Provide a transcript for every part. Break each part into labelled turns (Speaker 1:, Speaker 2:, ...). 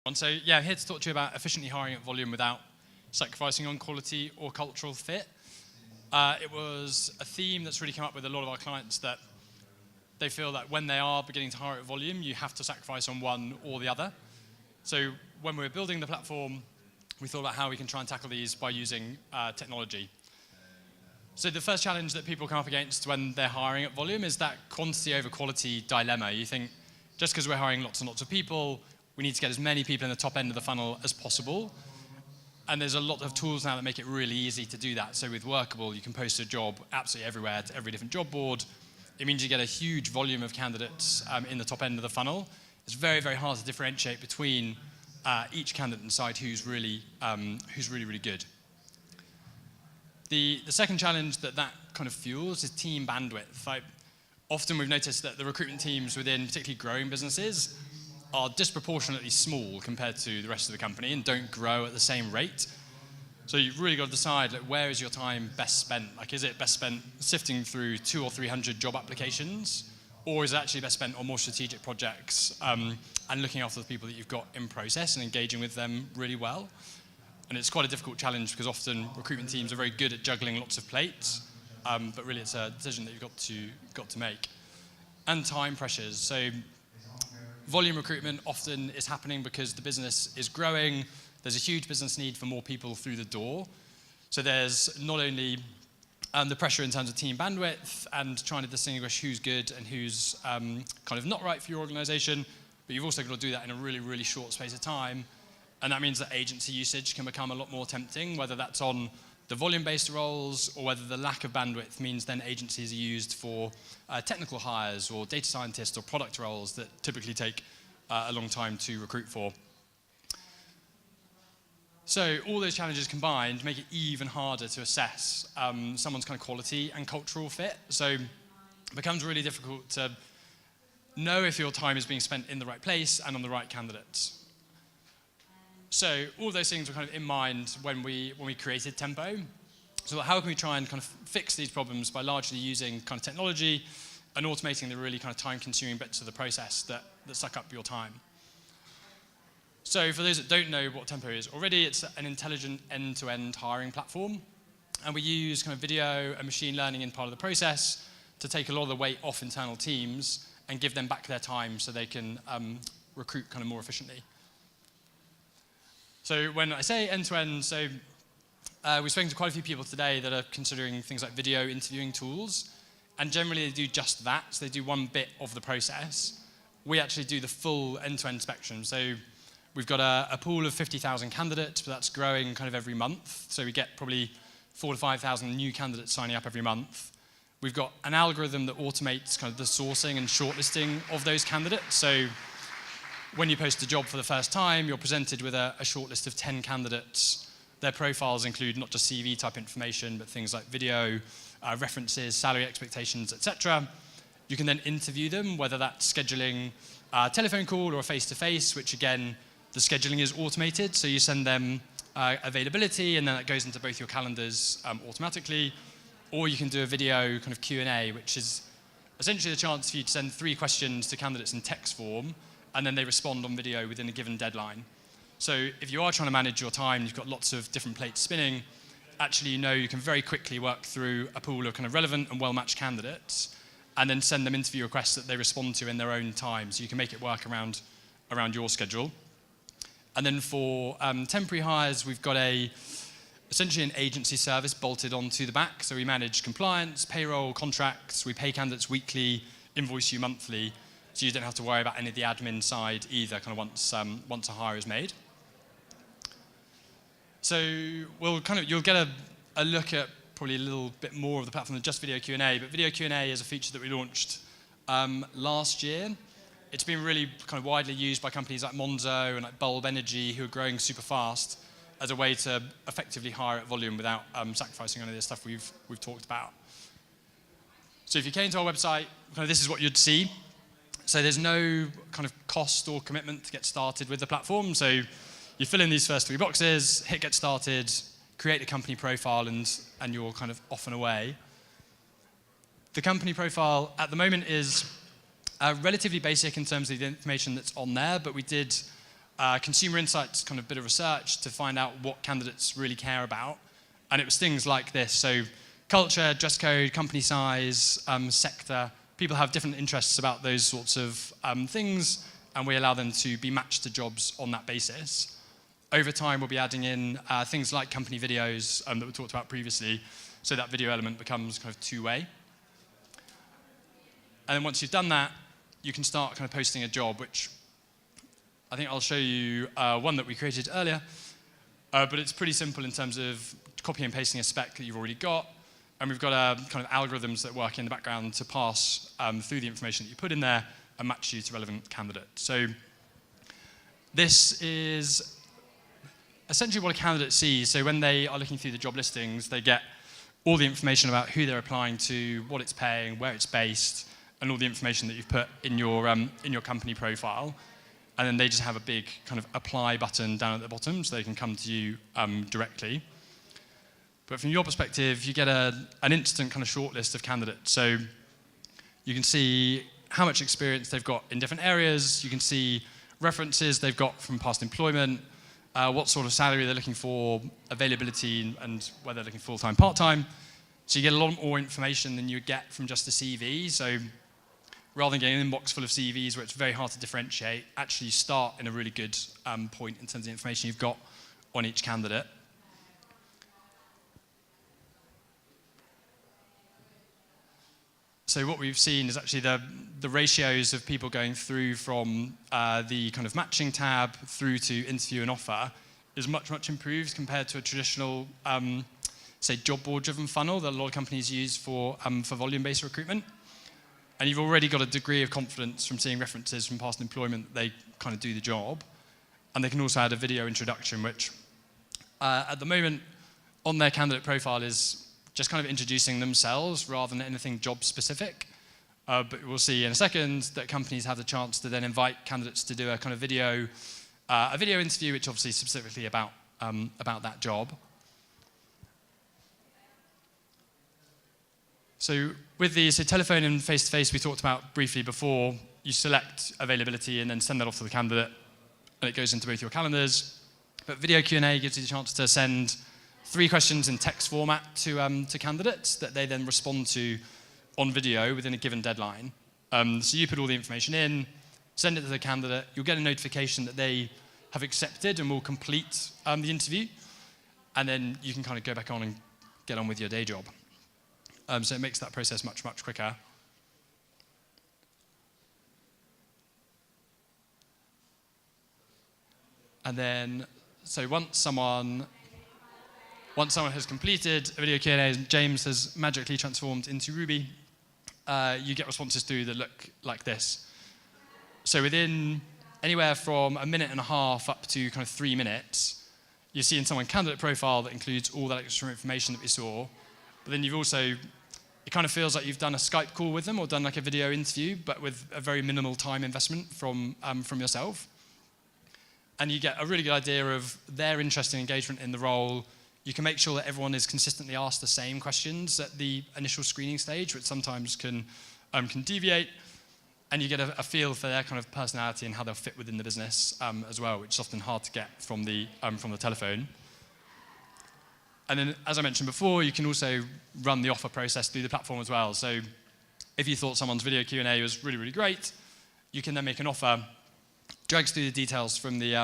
Speaker 1: So yeah, I'm here to talk to you about efficiently hiring at volume without sacrificing on quality or cultural fit. It was a theme that's really come up with a lot of our clients, that they feel that when they are beginning to hire at volume, you have to sacrifice on one or the other. So when we were building the platform, we thought about how we can try and tackle these by using technology. So the first challenge that people come up against when they're hiring at volume is that quantity over quality dilemma. You think, just because we're hiring lots and lots of people, we need to get as many people in the top end of the funnel as possible. And there's a lot of tools now that make it really easy to do that. So with Workable, you can post a job absolutely everywhere to every different job board. It means you get a huge volume of candidates in the top end of the funnel. It's very, very hard to differentiate between each candidate and decide who's really, really good. The second challenge that kind of fuels is team bandwidth. Often we've noticed that the recruitment teams within particularly growing businesses are disproportionately small compared to the rest of the company and don't grow at the same rate. So you've really got to decide, where is your time best spent? Is it best spent sifting through 200 or 300 job applications, or is it actually best spent on more strategic projects and looking after the people that you've got in process and engaging with them really well? And it's quite a difficult challenge because often recruitment teams are very good at juggling lots of plates, but really it's a decision that you've got to make. And time pressures. So volume recruitment often is happening because the business is growing. There's a huge business need for more people through the door. So there's not only the pressure in terms of team bandwidth and trying to distinguish who's good and who's kind of not right for your organization, but you've also got to do that in a really, really short space of time. And that means that agency usage can become a lot more tempting, whether that's on the volume-based roles or whether the lack of bandwidth means then agencies are used for technical hires or data scientists or product roles that typically take a long time to recruit for. So all those challenges combined make it even harder to assess someone's kind of quality and cultural fit. So it becomes really difficult to know if your time is being spent in the right place and on the right candidates. So all of those things were kind of in mind when we created Tempo. So how can we try and kind of fix these problems by largely using kind of technology and automating the really kind of time-consuming bits of the process that suck up your time? So for those that don't know what Tempo is already, it's an intelligent end-to-end hiring platform. And we use kind of video and machine learning in part of the process to take a lot of the weight off internal teams and give them back their time so they can recruit kind of more efficiently. So when I say end-to-end, so we've spoken to quite a few people today that are considering things like video interviewing tools, and generally they do just that, so they do one bit of the process. We actually do the full end-to-end spectrum. So we've got a pool of 50,000 candidates, but that's growing kind of every month, so we get probably 4,000 to 5,000 new candidates signing up every month. We've got an algorithm that automates kind of the sourcing and shortlisting of those candidates. So when you post a job for the first time, you're presented with a short list of 10 candidates. Their profiles include not just CV type information, but things like video, references, salary expectations, etc. You can then interview them, whether that's scheduling a telephone call or a face-to-face, which again, the scheduling is automated. So you send them availability, and then that goes into both your calendars automatically. Or you can do a video kind of Q&A, which is essentially the chance for you to send 3 questions to candidates in text form, and then they respond on video within a given deadline. So if you are trying to manage your time, you've got lots of different plates spinning, actually you can very quickly work through a pool of kind of relevant and well-matched candidates and then send them interview requests that they respond to in their own time, so you can make it work around your schedule. And then for temporary hires, we've got essentially an agency service bolted onto the back. So we manage compliance, payroll, contracts, we pay candidates weekly, invoice you monthly, so you don't have to worry about any of the admin side either, kind of once a hire is made. So you'll get a look at probably a little bit more of the platform than just video Q&A, but video Q&A is a feature that we launched last year. It's been really kind of widely used by companies like Monzo and like Bulb Energy, who are growing super fast, as a way to effectively hire at volume without sacrificing any of the stuff we've talked about. So if you came to our website, kind of this is what you'd see. So there's no kind of cost or commitment to get started with the platform. So you fill in these first 3 boxes, hit get started, create a company profile, and you're kind of off and away. The company profile at the moment is relatively basic in terms of the information that's on there, but we did consumer insights kind of bit of research to find out what candidates really care about. And it was things like this. So culture, dress code, company size, sector. People have different interests about those sorts of things, and we allow them to be matched to jobs on that basis. Over time, we'll be adding in things like company videos that we talked about previously, so that video element becomes kind of two-way. And then once you've done that, you can start kind of posting a job, which I think I'll show you one that we created earlier. But it's pretty simple in terms of copying and pasting a spec that you've already got. And we've got kind of algorithms that work in the background to pass through the information that you put in there and match you to relevant candidates. So this is essentially what a candidate sees. So when they are looking through the job listings, they get all the information about who they're applying to, what it's paying, where it's based, and all the information that you've put in your company profile. And then they just have a big kind of apply button down at the bottom so they can come to you directly. But from your perspective, you get an instant kind of shortlist of candidates. So you can see how much experience they've got in different areas. You can see references they've got from past employment, what sort of salary they're looking for, availability, and whether they're looking full-time, part-time. So you get a lot more information than you would get from just a CV. So rather than getting an inbox full of CVs where it's very hard to differentiate, actually you start in a really good point in terms of the information you've got on each candidate. So what we've seen is actually the ratios of people going through from the kind of matching tab through to interview and offer is much, much improved compared to a traditional, say, job board-driven funnel that a lot of companies use for volume-based recruitment. And you've already got a degree of confidence from seeing references from past employment that they kind of do the job. And they can also add a video introduction, which at the moment on their candidate profile is just kind of introducing themselves rather than anything job specific. But we'll see in a second that companies have the chance to then invite candidates to do a kind of video interview, which obviously is specifically about that job. So with the telephone and face-to-face we talked about briefly before, you select availability and then send that off to the candidate, and it goes into both your calendars. But video Q&A gives you the chance to send 3 questions in text format to candidates that they then respond to on video within a given deadline. So you put all the information in, send it to the candidate, you'll get a notification that they have accepted and will complete the interview, and then you can kind of go back on and get on with your day job. So it makes that process much, much quicker. And then, so once someone has completed a video Q&A and James has magically transformed into Ruby, you get responses through that look like this. So within anywhere from a minute and a half up to kind of 3 minutes, you see in someone's candidate profile that includes all that extra information that we saw. But then you've also, it kind of feels like you've done a Skype call with them or done like a video interview, but with a very minimal time investment from yourself. And you get a really good idea of their interest and engagement in the role. You can make sure that everyone is consistently asked the same questions at the initial screening stage, which sometimes can deviate. And you get a feel for their kind of personality and how they'll fit within the business as well, which is often hard to get from the telephone. And then, as I mentioned before, you can also run the offer process through the platform as well. So if you thought someone's video Q&A was really, really great, you can then make an offer, drags through the details from the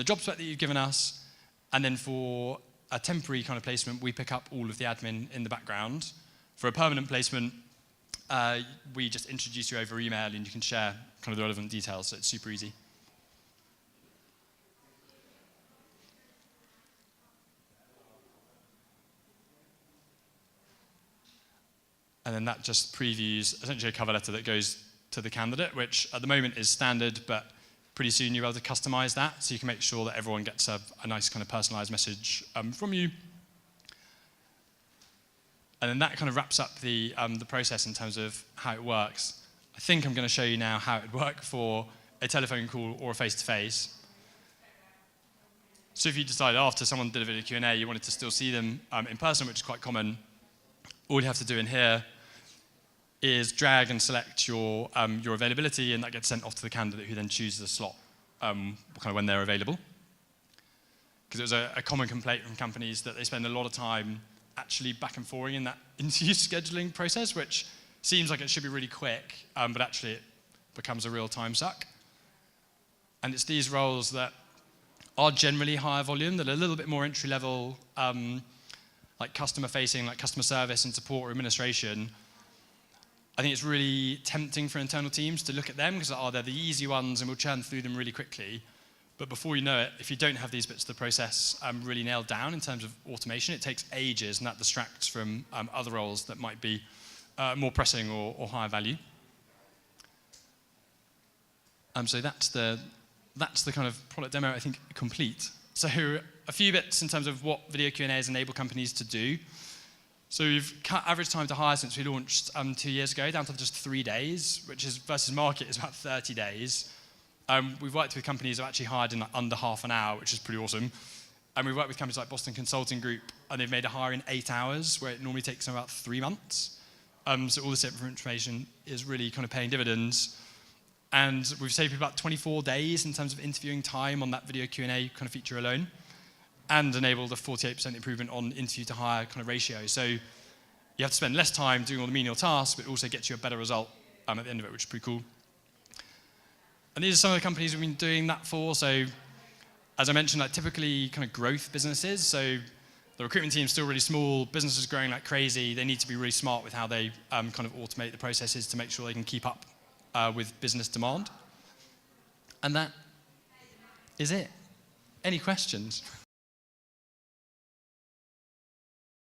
Speaker 1: job spec that you've given us, and then for a temporary kind of placement, we pick up all of the admin in the background. For a permanent placement, we just introduce you over email and you can share kind of the relevant details, so it's super easy. And then that just previews essentially a cover letter that goes to the candidate, which at the moment is standard, but pretty soon you'll be able to customize that, so you can make sure that everyone gets a nice kind of personalized message from you. And then that kind of wraps up the process in terms of how it works. I think I'm going to show you now how it would work for a telephone call or a face-to-face. So if you decided after someone did a video Q&A, you wanted to still see them in person, which is quite common, all you have to do in here is drag and select your availability, and that gets sent off to the candidate who then chooses a slot kind of when they're available. Because it was a common complaint from companies that they spend a lot of time actually back and forth in that interview scheduling process, which seems like it should be really quick, but actually it becomes a real time suck. And it's these roles that are generally higher volume, that are a little bit more entry level, like customer facing, like customer service and support or administration. I think it's really tempting for internal teams to look at them because they're the easy ones and we'll churn through them really quickly. But before you know it, if you don't have these bits of the process really nailed down in terms of automation, it takes ages and that distracts from other roles that might be more pressing or higher value. So that's the kind of product demo, I think, complete. So a few bits in terms of what video Q&As enable companies to do. So we've cut average time to hire since we launched 2 years ago down to just 3 days, which is versus market is about 30 days. We've worked with companies who have actually hired in like under half an hour, which is pretty awesome. And we've worked with companies like Boston Consulting Group, and they've made a hire in 8 hours, where it normally takes them about 3 months. So all this information is really kind of paying dividends. And we've saved about 24 days in terms of interviewing time on that video Q&A kind of feature alone, and enabled a 48% improvement on interview to hire kind of ratio. So you have to spend less time doing all the menial tasks, but it also gets you a better result at the end of it, which is pretty cool. And these are some of the companies we've been doing that for. So as I mentioned, like typically kind of growth businesses. So the recruitment team's still really small, businesses growing like crazy. They need to be really smart with how they kind of automate the processes to make sure they can keep up with business demand. And that is it. Any questions?